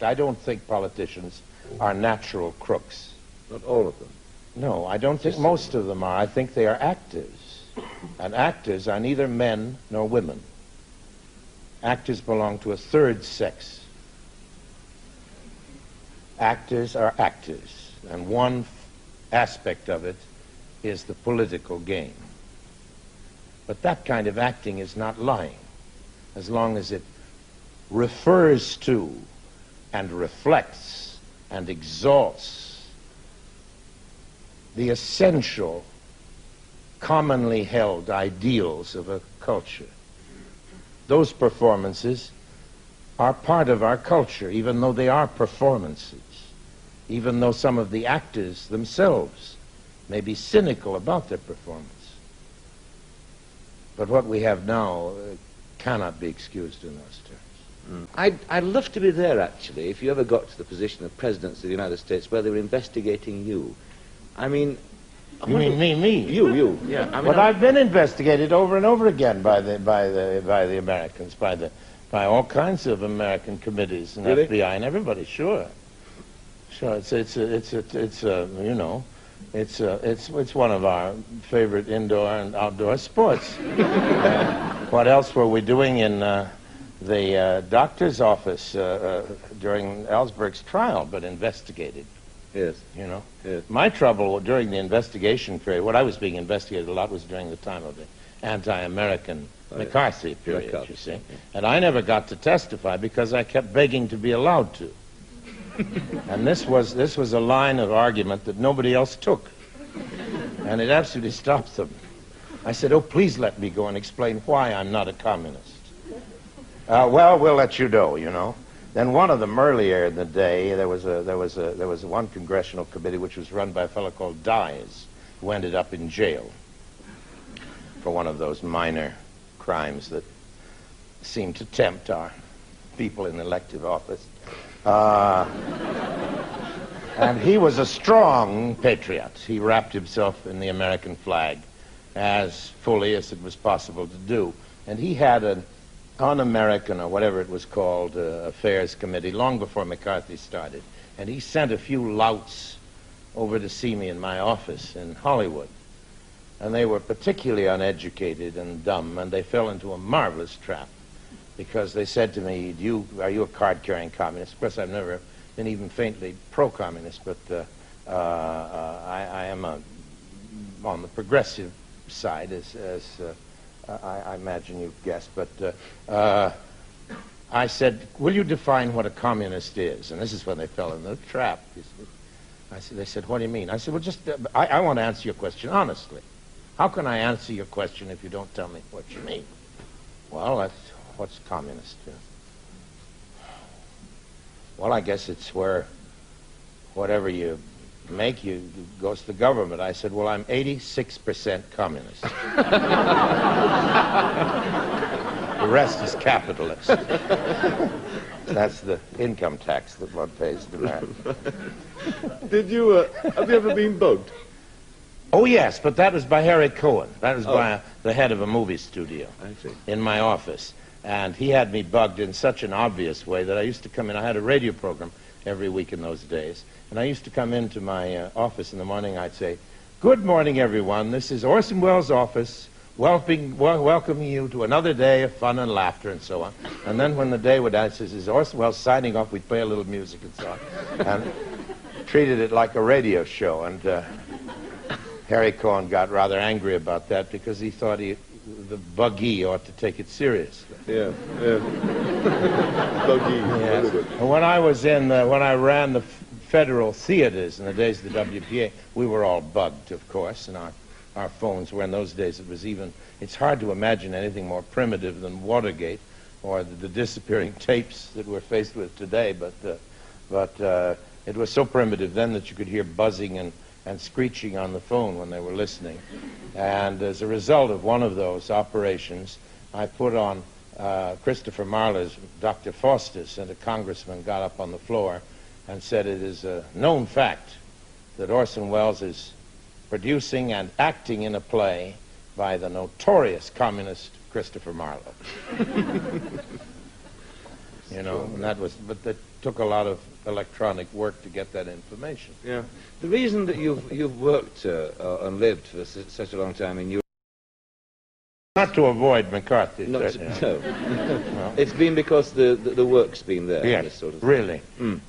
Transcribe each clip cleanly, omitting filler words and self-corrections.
I don't think politicians are natural crooks. Not all of them. No, I don't think most of them are. I think they are actors. And actors are neither men nor women. Actors belong to a third sex. Actors are actors. And one aspect of it is the political game. But that kind of acting is not lying, as long as it refers to and reflects and exalts the essential, commonly held ideals of a culture. Those performances are part of our culture, even though they are performances, even though some of the actors themselves may be cynical about their performance. But what we have now cannot be excused in those terms. I'd love to be there, actually, if you ever got to the position of President of the United States where they were investigating you. I mean... You mean me? You. Yeah. I mean, but I've been investigated over and over again by the Americans, by all kinds of American committees and really? FBI and everybody. Sure. It's one of our favorite indoor and outdoor sports. What else were we doing in the doctor's office during Ellsberg's trial, but investigated? Yes. You know? Yes. My trouble during the investigation period, what I was being investigated a lot was during the time of the anti-American McCarthy period, you see. Yeah. And I never got to testify because I kept begging to be allowed to. And this was a line of argument that nobody else took. And it absolutely stopped them. I said, oh, please let me go and explain why I'm not a communist. Well, we'll let you know, you know. Then one of them earlier in the day, there was one congressional committee which was run by a fellow called Dyes, who ended up in jail for one of those minor crimes that seem to tempt our people in elective office. And he was a strong patriot. He wrapped himself in the American flag as fully as it was possible to do. And he had an un-American, or whatever it was called, affairs committee long before McCarthy started. And he sent a few louts over to see me in my office in Hollywood. And they were particularly uneducated and dumb, and they fell into a marvelous trap. Because they said to me, are you a card-carrying communist? Of course, I've never been even faintly pro-communist, but I am on the progressive side, as I imagine you've guessed. But I said, will you define what a communist is? And this is when they fell in the trap. They said, what do you mean? I said, well, just, I want to answer your question honestly. How can I answer your question if you don't tell me what you mean? Well, what's communist? Well, I guess it's where whatever you make goes to the government. I said, well, I'm 86% communist. The rest is capitalist. That's the income tax that one pays to America. Have you ever been bugged? Oh, yes, but that was by Harry Cohen. That was by the head of a movie studio in my office. And he had me bugged in such an obvious way that I used to come in. I had a radio program every week in those days. And I used to come into my office in the morning. I'd say, good morning, everyone. This is Orson Welles' office, welcoming you to another day of fun and laughter and so on. And then when the day would end, this is Orson Welles signing off. We'd play a little music and so on. And treated it like a radio show. And Harry Cohen got rather angry about that because he thought the buggee ought to take it seriously. Yeah. Buggee. Yes. When I ran the federal theaters in the days of the WPA, we were all bugged, of course, and our phones were in those days. It's hard to imagine anything more primitive than Watergate or the disappearing tapes that we're faced with today, but it was so primitive then that you could hear buzzing and screeching on the phone when they were listening. And as a result of one of those operations, I put on Christopher Marlowe's Dr. Faustus, and a congressman got up on the floor and said it is a known fact that Orson Welles is producing and acting in a play by the notorious communist Christopher Marlowe. you know, and that was, but that took a lot of electronic work to get that information. Yeah. The reason that you've worked and lived for such a long time in Europe. Not to avoid McCarthy. No. No. It's been because the work's been there. Yes, this sort of really.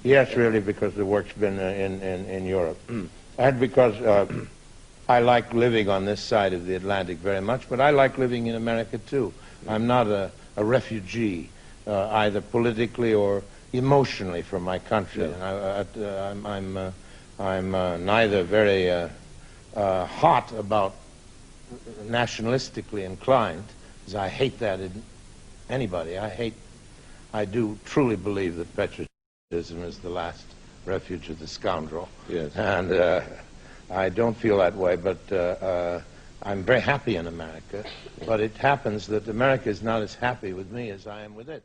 Yes, really, because the work's been in Europe. And because I like living on this side of the Atlantic very much, but I like living in America too. I'm not a refugee, either politically or emotionally from my country. Yeah. And I'm neither very hot about nationalistically inclined, because I hate that in anybody. I do truly believe that patriotism is the last refuge of the scoundrel. Yes. And I don't feel that way, but I'm very happy in America. But it happens that America is not as happy with me as I am with it.